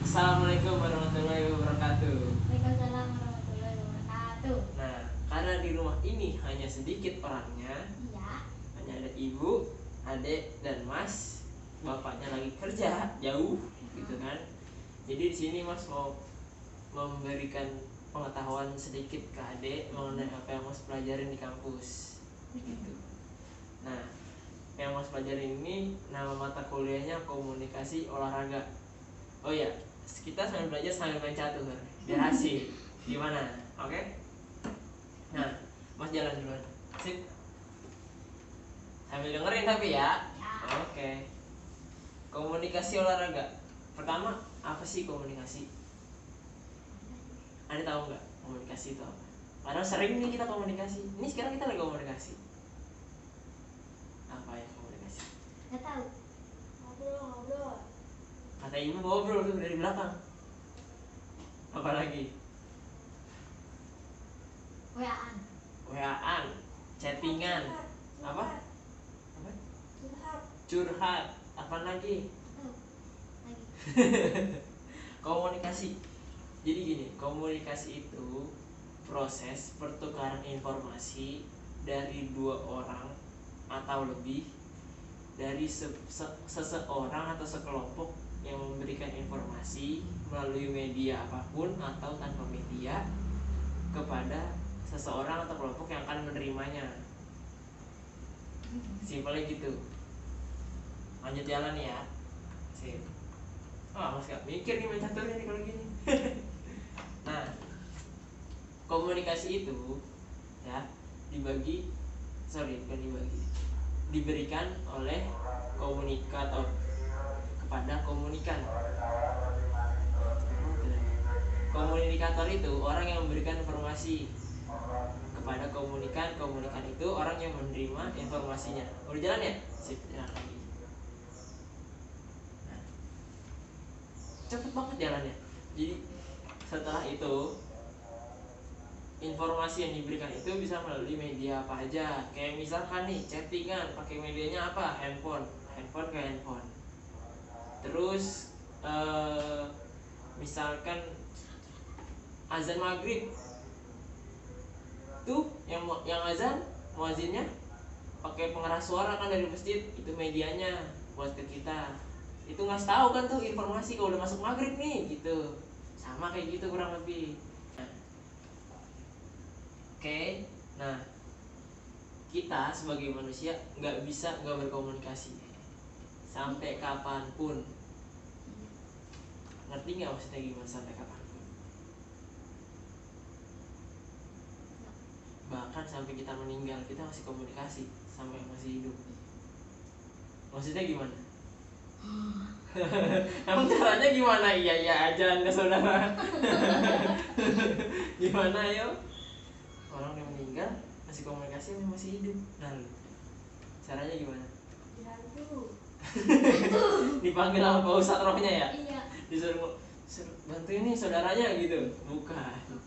Assalamualaikum warahmatullahi wabarakatuh. Waalaikumsalam warahmatullahi wabarakatuh. Nah, karena di rumah ini hanya sedikit orangnya, Iya. hanya ada ibu, adik, dan mas. Bapaknya lagi kerja jauh, gitu kan. Jadi di sini mas mau memberikan pengetahuan sedikit ke adik mengenai apa yang mas pelajarin di kampus, gitu. Nah, yang mas pelajarin ini nama mata kuliahnya komunikasi olahraga. Oh ya, kita sambil belajar sambil main catur biar asik. Gimana? Oke? Nah, mas jalan duluan. Sip. Sambil dengerin tapi ya. Ya. Oke. Komunikasi olahraga. Pertama, apa sih komunikasi? Ada tahu nggak komunikasi itu apa? Padahal sering nih kita komunikasi. Ini sekarang kita lagi komunikasi. Apa ya komunikasi? Nggak tahu. Ngobrol. Kata ibu ngobrol tuh dari belakang. Apa lagi? WA-an. WA-an, chattingan, apa? Apa? Curhat. Apa lagi? Tahu. Lagi. Komunikasi. Jadi gini, komunikasi itu proses pertukaran informasi dari dua orang atau lebih dari seseorang atau sekelompok yang memberikan informasi melalui media apapun atau tanpa media kepada seseorang atau kelompok yang akan menerimanya. Simpelnya gitu. Lanjut jalan ya. Sip. Mas gak mikir nih main caturnya nih kalau gini. Nah, komunikasi itu ya diberikan oleh komunikator kepada komunikan. Komunikator itu orang yang memberikan informasi kepada komunikan itu orang yang menerima informasinya. Udah jalan ya? Sip, jalan lagi. Nah, cepet banget jalannya. Jadi setelah itu informasi yang diberikan itu bisa melalui media apa aja. Kayak misalkan nih chattingan pakai medianya apa? Handphone ke handphone. Terus misalkan azan maghrib tuh yang azan muazinnya pakai pengeras suara kan dari masjid, itu medianya buat ke kita. Itu ngasih tahu kan tuh informasi kalau udah masuk maghrib nih gitu. Sama kayak gitu kurang lebih. Oke, nah kita sebagai manusia nggak bisa nggak berkomunikasi sampai kapanpun. Ngerti nggak maksudnya gimana sampai kapanpun? Bahkan sampai kita meninggal kita masih komunikasi sampai masih hidup. Maksudnya gimana? Emang caranya gimana? Iya aja anda saudara. Gimana yo? Orang yang meninggal masih komunikasi masih hidup. Nah, caranya gimana? Dibantu. Dipanggil sama Pak Ustadz rohnya ya? Iya. Disuruh bantu ini saudaranya gitu? Bukan.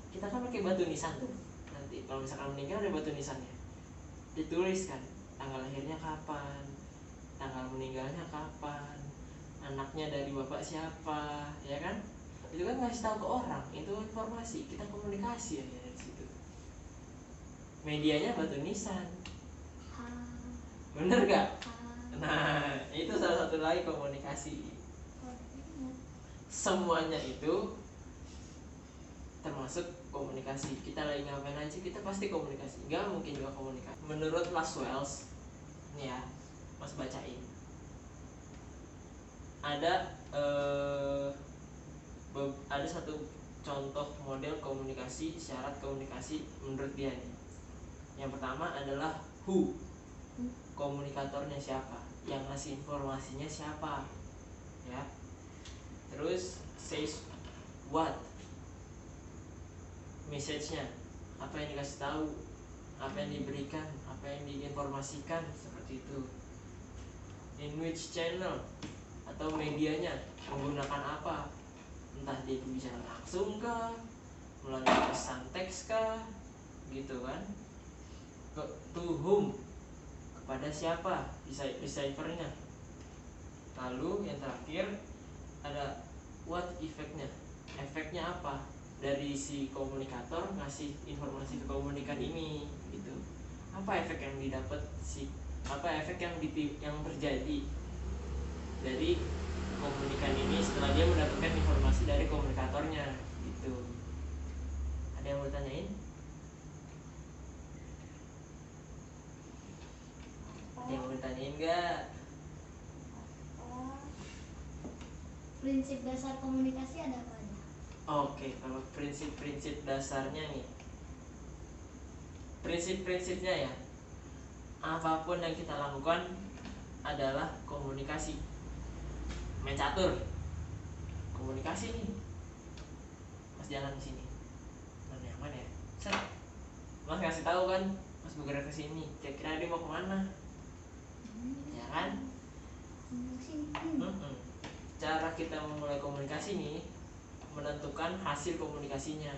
Kita kan pakai batu nisan tuh. Nanti kalau misalkan meninggal ada batu nisannya. Ditulis kan tanggal lahirnya kapan, tanggal meninggalnya kapan, anaknya dari bapak siapa, ya kan? Itu kan ngasih tahu ke orang, itu informasi, kita komunikasi ya dari situ. Medianya batu nisan, bener gak? Nah, itu salah satu lagi komunikasi. Semuanya itu termasuk komunikasi. Kita lagi ngapain aja kita pasti komunikasi. Gak mungkin juga komunikasi. Menurut Laswells, nih ya, mas bacain. Ada satu contoh model komunikasi, syarat komunikasi menurut dia nih. Yang pertama adalah who, komunikatornya siapa, yang ngasih informasinya siapa, ya. Terus says what, message-nya, apa yang dikasih tahu, apa yang diberikan, apa yang diinformasikan, seperti itu. In which channel atau medianya, menggunakan apa, entah dia bicara langsung kah, melalui pesan teks kah, gitu kan. To whom, kepada siapa, receivernya. Lalu yang terakhir ada what efeknya, efeknya apa dari si komunikator ngasih informasi ke komunikan ini gitu. Apa efek yang didapat apa efek yang terjadi dari komunikan ini setelah dia mendapatkan informasi dari komunikatornya gitu. Ada yang mau ditanyain? Ada yang mau ditanyain nggak? Prinsip dasar komunikasi ada apa aja? Oke, kalau prinsip-prinsip dasarnya nih, prinsipnya ya, apapun yang kita lakukan adalah komunikasi. Main catur, komunikasi nih. Mas jalan ke sini, mana yang mana ya? Set. Mas ngasih tahu kan, Mas bergerak ke sini. Kira-kira dia mau kemana? Ya kan? Cara kita memulai komunikasi nih menentukan hasil komunikasinya.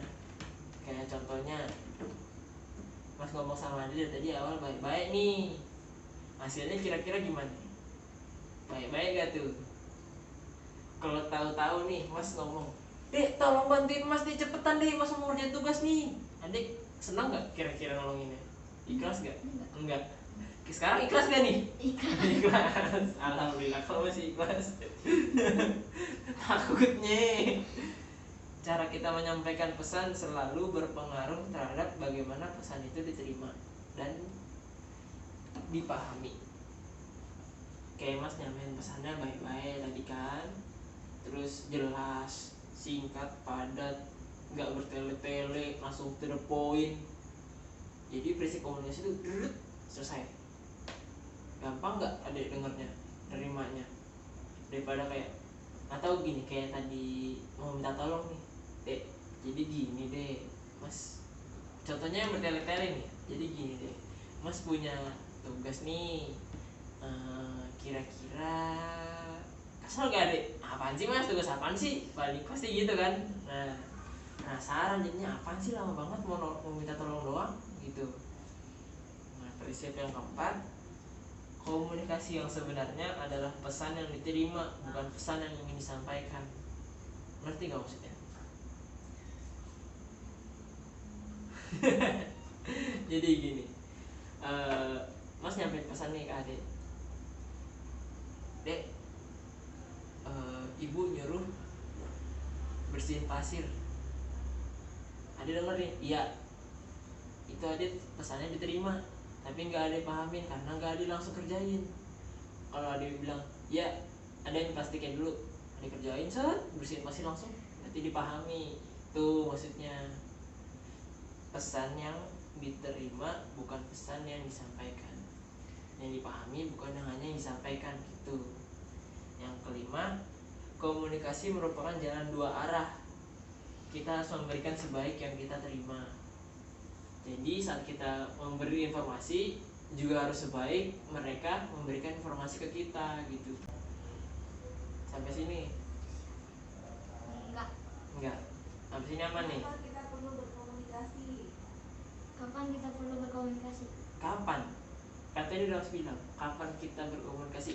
Kayak contohnya, Mas ngomong sama dia tadi awal baik-baik nih, hasilnya kira-kira gimana? Baik-baik gak tuh? Kalau tahu-tahu nih Mas ngomong, Dek tolong bantuin Mas nih, cepetan deh Mas mau ngerjain tugas nih. Adik senang gak kira-kira nolonginnya? Ikhlas gak? Enggak. Sekarang ikhlas gak nih? Ikhlas. Alhamdulillah kalau masih ikhlas. Takutnya cara kita menyampaikan pesan selalu berpengaruh terhadap bagaimana pesan itu diterima dan dipahami. Kayak Mas nyampein pesannya baik-baik tadi kan, terus jelas, singkat, padat, nggak bertele-tele, langsung to the point. Jadi prinsip komunikasi itu selesai. Gampang nggak adik dengernya, nerimanya, daripada kayak atau gini kayak tadi mau minta tolong nih, Dek, jadi gini deh Mas, contohnya yang bertele-tele nih, jadi gini deh Mas punya tugas nih, kira-kira kesel gak deh, apaan sih Mas, tugas apaan sih, balik pasti gitu kan. Nah penasaran jadinya, apaan sih lama banget mau minta tolong doang gitu. Nah prinsip yang keempat, komunikasi yang sebenarnya adalah pesan yang diterima, bukan pesan yang ingin disampaikan. Ngerti gak maksudnya? Jadi gini, Mas nyampein pesan nih ke adik, Dek, ibu nyuruh bersihin pasir. Adik denger nih, iya. Itu adik pesannya diterima, tapi nggak ada pahamin karena nggak ada langsung kerjain. Kalau ada bilang ya, ada yang pastikan dulu, ada kerjain set bersihin pasir langsung, nanti dipahami. Itu maksudnya pesan yang diterima bukan pesan yang disampaikan, yang dipahami bukan yang hanya yang disampaikan gitu. Yang kelima, komunikasi merupakan jalan dua arah. Kita harus memberikan sebaik yang kita terima. Jadi saat kita memberi informasi juga harus sebaik mereka memberikan informasi ke kita gitu. Sampai sini? Enggak. Sampai sini aman nih? Kenapa kita perlu berkomunikasi? Kapan kita perlu berkomunikasi? Kapan? Katanya udah harus bilang kapan kita berkomunikasi.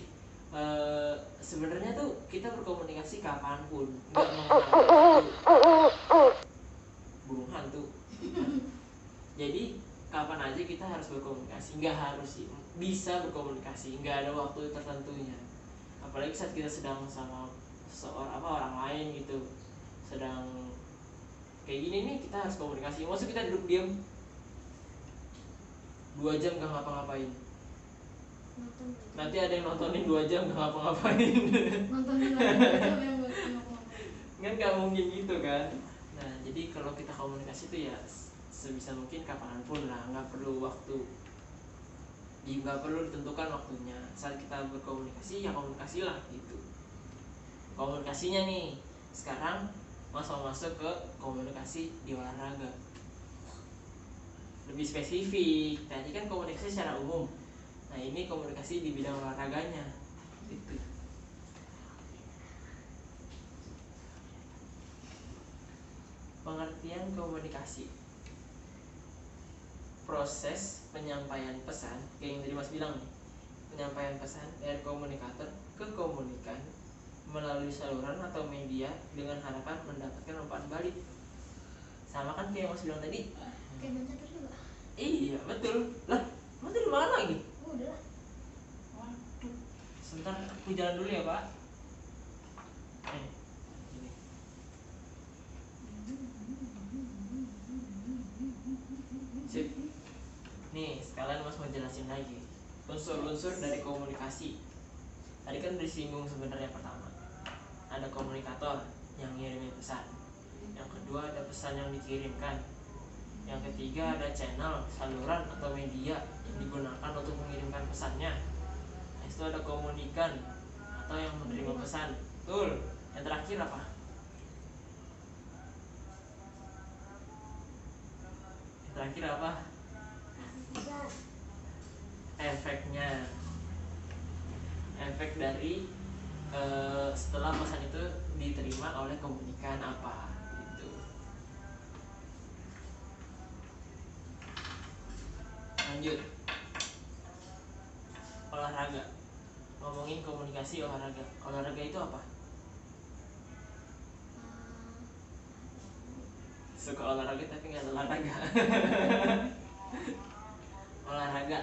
Sebenarnya tuh kita berkomunikasi kapanpun, nggak mengenal burung hantu. Jadi kapan aja kita harus berkomunikasi, nggak harus sih, bisa berkomunikasi, nggak ada waktu tertentunya. Apalagi saat kita sedang sama orang lain gitu, sedang kayak gini nih, kita harus komunikasi. Maksud kita duduk diam 2 jam gak ngapa-ngapain, nanti ada yang nontonin 2 jam gak ngapa-ngapain. Nontonin lagi 2 jam yang buat Kan gak mungkin gitu kan. Nah jadi kalau kita komunikasi itu ya sebisa mungkin kapanpun lah, nggak perlu waktu, nggak perlu ditentukan waktunya. Saat kita berkomunikasi ya komunikasilah gitu. Komunikasinya nih sekarang masuk ke komunikasi di olahraga, lebih spesifik. Tadi kan komunikasi secara umum, nah ini komunikasi di bidang olahraganya gitu. Pengertian komunikasi, proses penyampaian pesan, kayak yang tadi Mas bilang nih, penyampaian pesan dari komunikator ke komunikan melalui melalui saluran atau media dengan harapan mendapatkan umpan balik. Sama kan kayak Mas bilang tadi. Kayak main catur juga. Iya betul lah. Mas tadi makan lagi. Oh, udah lah. Waduh. Sebentar aku jalan dulu ya Pak. Gini. Sip. Nih sekalian Mas mau jelasin lagi unsur-unsur dari komunikasi. Tadi kan disinggung sebenarnya pertama ada komunikator yang ngirimin pesan, yang kedua ada pesan yang dikirimkan, yang ketiga ada channel, saluran atau media yang digunakan untuk mengirimkan pesannya. Next itu ada komunikan atau yang menerima pesan. Betul. Yang terakhir apa? Yang terakhir apa? Efeknya. Efek dari setelah pesan itu diterima oleh komunikan apa gitu. Lanjut. Olahraga. Ngomongin komunikasi olahraga. Olahraga itu apa? Suka olahraga tapi nggak olahraga. Olahraga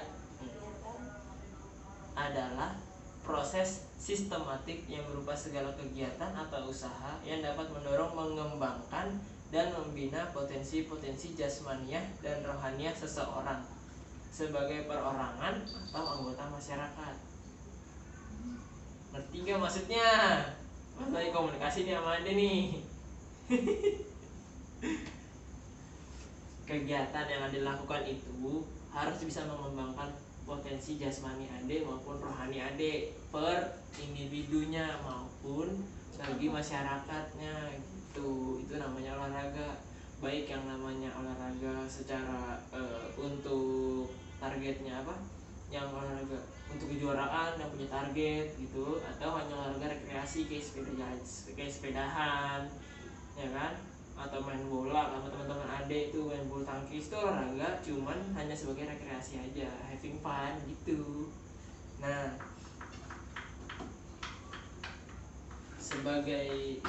adalah proses sistematik yang berupa segala kegiatan atau usaha yang dapat mendorong, mengembangkan, dan membina potensi-potensi jasmaniah dan rohaniah seseorang sebagai perorangan atau anggota masyarakat. Ngerti gak maksudnya? Mas lagi komunikasi nih sama Ade nih. Kegiatan yang Ade lakukan itu harus bisa mengembangkan potensi jasmani Ade maupun rohani Ade per individunya maupun bagi masyarakatnya gitu. Itu namanya olahraga. Baik yang namanya olahraga secara untuk targetnya apa, yang olahraga untuk kejuaraan yang punya target gitu, atau hanya olahraga rekreasi kayak sepedahan ya kan, atau main bola sama teman-teman Ade itu main bulu tangkis, itu olahraga cuman hanya sebagai rekreasi aja, having fun gitu. Nah, sebagai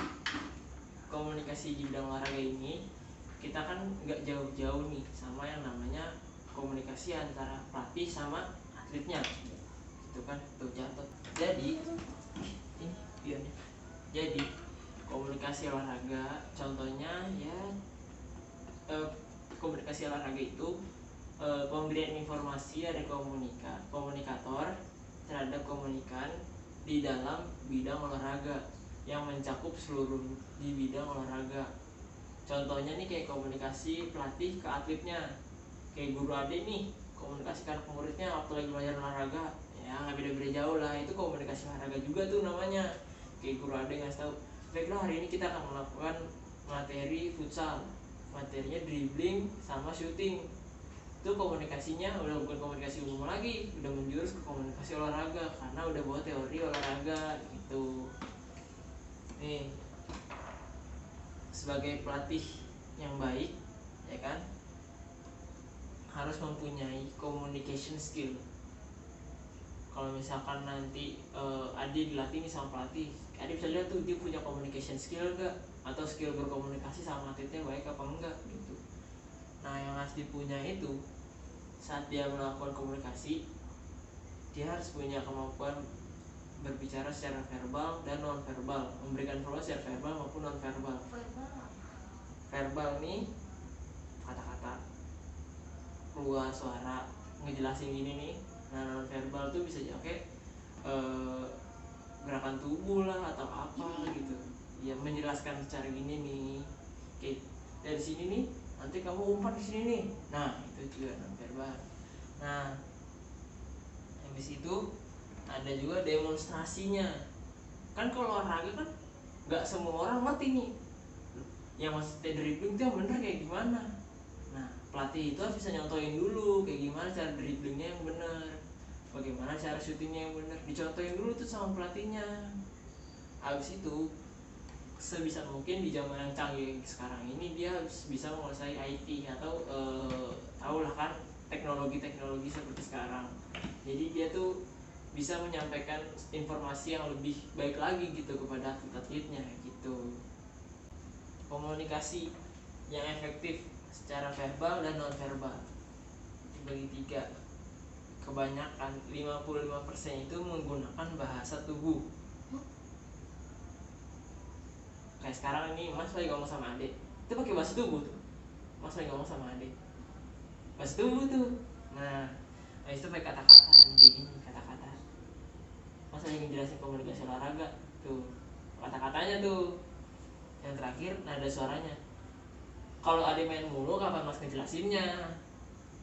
komunikasi di bidang olahraga ini kita kan nggak jauh-jauh nih sama yang namanya komunikasi antara pelatih sama atletnya itu kan tuh jatuh. Jadi ini pionnya. Jadi komunikasi olahraga contohnya ya komunikasi olahraga itu pemberian informasi dari komunikator terhadap komunikan di dalam bidang olahraga yang mencakup seluruh di bidang olahraga. Contohnya nih kayak komunikasi pelatih ke atletnya, kayak guru Ade nih komunikasi ke anak muridnya waktu lagi belajar olahraga, ya nggak beda-beda jauh lah, itu komunikasi olahraga juga tuh namanya. Kayak guru Ade ngasih tahu, baiklah hari ini kita akan melakukan materi futsal, materinya dribbling sama shooting. Itu komunikasinya udah bukan komunikasi umum lagi, udah menjurus ke komunikasi olahraga karena udah bawa teori olahraga gitu. Nih, sebagai pelatih yang baik ya kan harus mempunyai communication skill. Kalau misalkan nanti Adi dilatih nih sama pelatih, Adi bisa lihat tuh dia punya communication skill enggak, atau skill berkomunikasi sama atletnya baik apa enggak gitu. Nah yang harus dipunya itu saat dia melakukan komunikasi, dia harus punya kemampuan berbicara secara verbal dan non verbal, memberikan informasi secara verbal maupun non verbal. Verbal nih kata-kata, keluar suara, ngejelasin gini nih. Nah non verbal tuh bisa pakai gerakan tubuh lah atau apa gitu ya, menjelaskan secara gini nih, kayak dari sini nih nanti kamu umpan di sini nih. Nah itu juga non verbal. Nah habis itu ada juga demonstrasinya. Kan kalau olahraga kan nggak semua orang ngerti nih yang maksudnya dribbling itu yang bener kayak gimana. Nah pelatih itu harus bisa nyontohin dulu kayak gimana cara dribblingnya yang bener, bagaimana cara syutingnya yang bener, dicontohin dulu tuh sama pelatihnya. Habis itu sebisa mungkin di zaman yang canggih sekarang ini dia harus bisa menguasai IT atau tahulah kan teknologi seperti sekarang. Jadi dia tuh bisa menyampaikan informasi yang lebih baik lagi gitu kepada atlet-atletnya gitu. Komunikasi yang efektif secara verbal dan non verbal dibagi 3. Kebanyakan 55% itu menggunakan bahasa tubuh. Kayak sekarang ini Mas lagi ngomong sama adik, itu pakai bahasa tubuh tuh. Mas lagi ngomong sama adik, bahasa tubuh tuh. Nah, habis itu pakai kata-kata, kayak gini kata-kata. Mas lagi ngejelasin komunikasi olahraga tuh, kata-katanya tuh. Yang terakhir nada suaranya. Kalau adik main mulu, kapan Mas ngejelasinnya?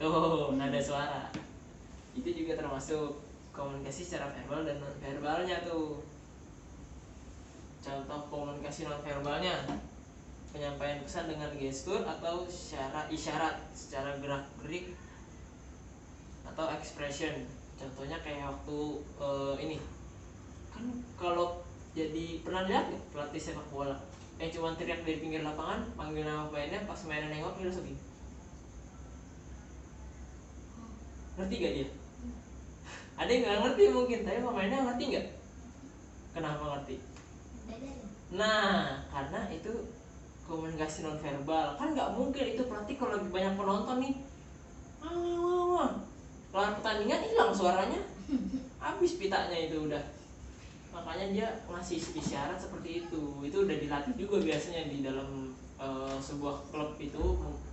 Tuh, nada suara. Itu juga termasuk komunikasi secara verbal dan non verbalnya tuh. Contoh komunikasi non verbalnya, penyampaian pesan dengan gestur atau secara isyarat, secara gerak-gerik atau expression. Contohnya kayak waktu ini kan, kalau jadi pernah lihat ya pelatih sepak bola yang cuma teriak dari pinggir lapangan panggil nama pemainnya, pas mainnya nengok dia langsung gini. Ngerti gak dia? Ada yang nggak ngerti mungkin, tapi pemainnya ngerti nggak? Kenapa ngerti? Nah, karena itu komunikasi non verbal. Kan nggak mungkin itu pelatih kalau lagi banyak penonton nih, kelar pertandingan hilang suaranya, habis pitanya itu udah. Makanya dia ngasih isyarat seperti itu. Itu udah dilatih juga biasanya di dalam sebuah klub itu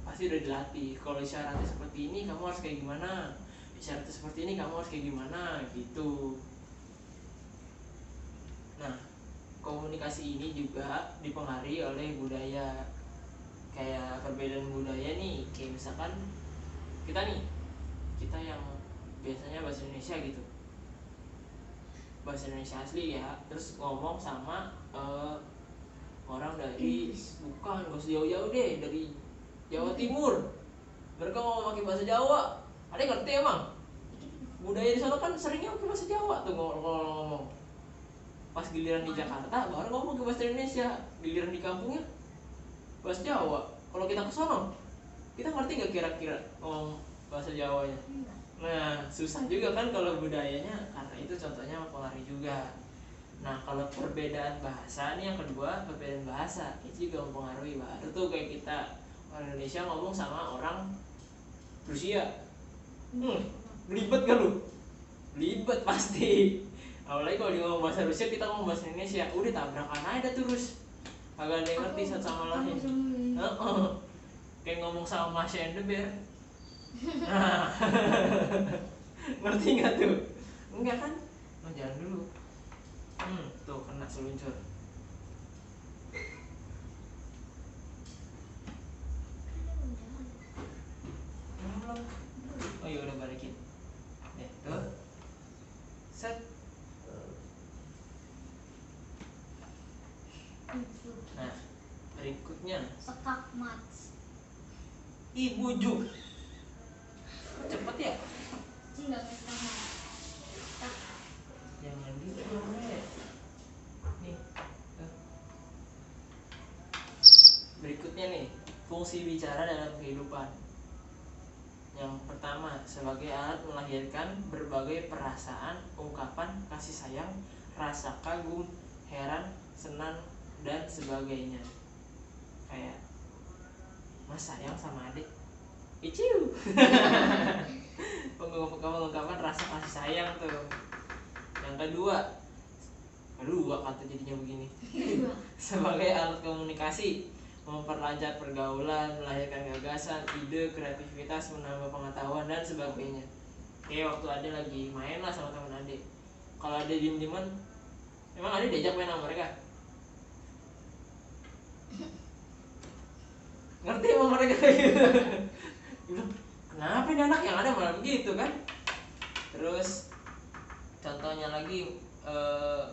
pasti udah dilatih. Kalau isyaratnya seperti ini, kamu harus kayak gimana? Isyaratnya seperti ini, kamu harus kayak gimana? Gitu. Nah, komunikasi ini juga dipengaruhi oleh budaya. Kayak perbedaan budaya nih, kayak misalkan kita yang biasanya bahasa Indonesia gitu, bahasa Indonesia asli ya, terus ngomong sama orang dari bukan, gak usah jauh-jauh deh, dari Jawa Timur, mereka ngomong pakai bahasa Jawa. Ada yang ngerti emang? Budaya di sana kan seringnya pakai bahasa Jawa tuh ngomong. Pas giliran di Jakarta baru ngomong ke bahasa Indonesia, giliran di kampungnya bahasa Jawa. Kalau kita ke sono, kita ngerti nggak kira-kira ngomong bahasa Jawanya? Nah, susah juga kan kalau budayanya, karena itu contohnya mempengaruhi juga. Nah, kalau perbedaan bahasa nih yang kedua, perbedaan bahasa itu juga mempengaruhi. Baru tuh kayak kita orang Indonesia ngomong sama orang Rusia, belibet kan lu? Belibet pasti. Apalagi kalau dia ngomong bahasa Rusia, kita ngomong bahasa Indonesia, udah tabrakan aja terus. Agak ada yang ngerti satu sama lain. Kayak ngomong sama Masya and the Bear. Nah, ngerti nggak tuh? Enggak kan? Oh, jangan dulu. Tuh kena seluncur. Belum. Oh iya, udah balikin. Tuh. Set. Nah, berikutnya Sekak mats. Ibu Ju. Cepet ya? Enggak ketemu. Jangan gitu dong, nih. Berikutnya nih, fungsi bicara dalam kehidupan. Yang pertama, sebagai alat melahirkan berbagai perasaan, ungkapan kasih sayang, rasa kagum, heran, senang, dan sebagainya. Kayak Mas sayang sama adik, iciu. Pengungkapan rasa kasih sayang tuh. Yang kedua kata jadinya begini. Sebagai alat komunikasi, memperlancar pergaulan, melahirkan gagasan, ide, kreativitas, menambah pengetahuan dan sebagainya. Kayak waktu Ade lagi main lah sama teman Ade, kalau Ade diem-dieman, emang Ade diajak main sama mereka? Ngerti emang mereka kayak gitu? Kenapa ini anak yang ada malah begitu kan? Terus contohnya lagi,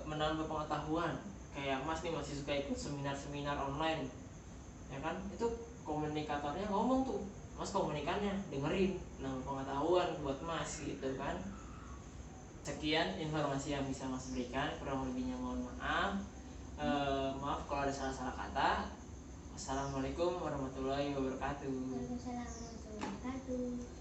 menambah pengetahuan. Kayak Mas nih masih suka ikut seminar-seminar online, ya kan? Itu komunikatornya ngomong tuh, Mas komunikannya dengerin, nambah pengetahuan buat Mas gitu kan. Sekian informasi yang bisa Mas berikan, kurang lebihnya mohon maaf. Maaf kalau ada salah-salah kata. Assalamualaikum warahmatullahi wabarakatuh. Waalaikumsalam warahmatullahi wabarakatuh.